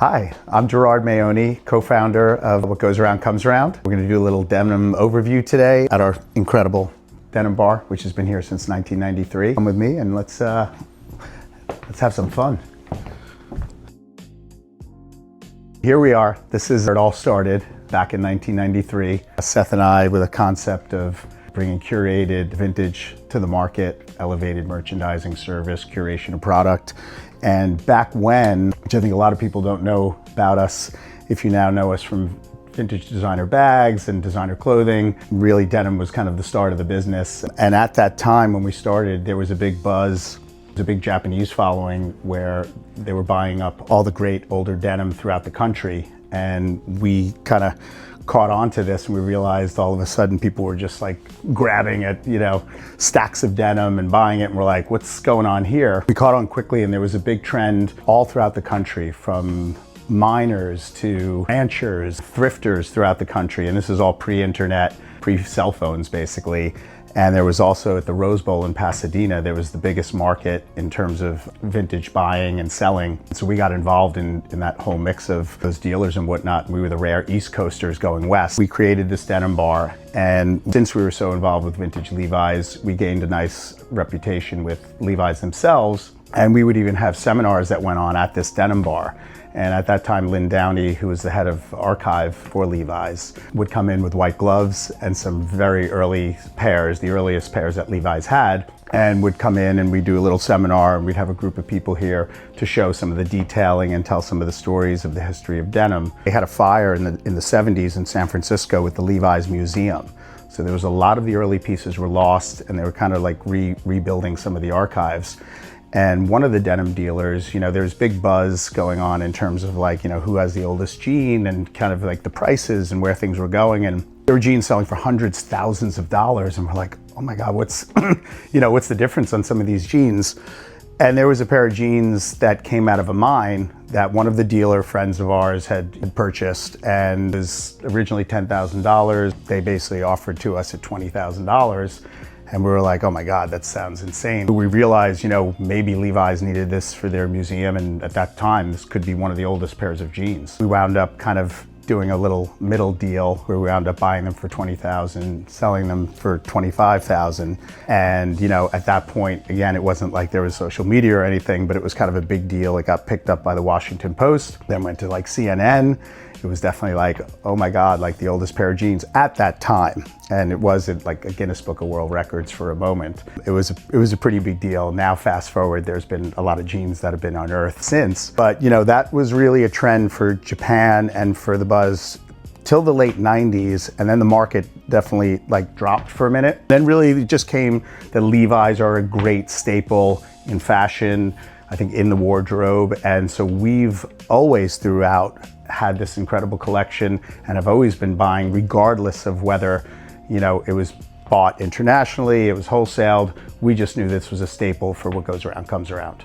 Hi, I'm Gerard Maione, co-founder of What Goes Around Comes Around. We're going to do a little denim overview today at our incredible denim bar, which has been here since 1993. Come with me and let's have some fun. Here we are. This is where it all started back in 1993. Seth and I, with a concept of bringing curated vintage to the market, elevated merchandising service, curation of product. And back when, which I think a lot of people don't know about us, if you now know us from vintage designer bags and designer clothing, really denim was kind of the start of the business. And at that time when we started, there was a big buzz, a big Japanese following where they were buying up all the great older denim throughout the country. And we kind of caught on to this and we realized all of a sudden people were just like grabbing at, stacks of denim and buying it, and we're like, what's going on here? We caught on quickly, and there was a big trend all throughout the country, from miners to ranchers, thrifters throughout the country. And this is all pre-internet, pre-cell phones basically. And there was also at the Rose Bowl in Pasadena, there was the biggest market in terms of vintage buying and selling. So we got involved in that whole mix of those dealers and whatnot. We were the rare East Coasters going west. We created this denim bar, and since we were so involved with vintage Levi's, we gained a nice reputation with Levi's themselves. And we would even have seminars that went on at this denim bar. And at that time, Lynn Downey, who was the head of archive for Levi's, would come in with white gloves and some very early pairs, the earliest pairs that Levi's had, and would come in and we'd do a little seminar, and we'd have a group of people here to show some of the detailing and tell some of the stories of the history of denim. They had a fire in the 70s in San Francisco with the Levi's Museum. So there was a lot of the early pieces were lost, and they were kind of like rebuilding some of the archives. And one of the denim dealers, there's big buzz going on in terms of like, who has the oldest jean and kind of like the prices and where things were going. And there were jeans selling for hundreds, thousands of dollars. And we're like, oh my God, what's the difference on some of these jeans? And there was a pair of jeans that came out of a mine that one of the dealer friends of ours had purchased, and it was originally $10,000. They basically offered to us at $20,000. And we were like, oh my God, that sounds insane. We realized, maybe Levi's needed this for their museum. And at that time, this could be one of the oldest pairs of jeans. We wound up kind of doing a little middle deal where we wound up buying them for $20,000, selling them for $25,000. And, at that point, again, it wasn't like there was social media or anything, but it was kind of a big deal. It got picked up by the Washington Post, then went to like CNN. It was definitely like, oh my God, like the oldest pair of jeans at that time. And it wasn't like a Guinness Book of World Records for a moment. It was a pretty big deal. Now fast forward, there's been a lot of jeans that have been unearthed since. But that was really a trend for Japan and for the buzz till the late 90s. And then the market definitely like dropped for a minute. Then really it just came that Levi's are a great staple in fashion, I think in the wardrobe. And so we've always throughout had this incredible collection and have always been buying, regardless of whether, it was bought internationally, it was wholesaled. We just knew this was a staple for What Goes Around Comes Around.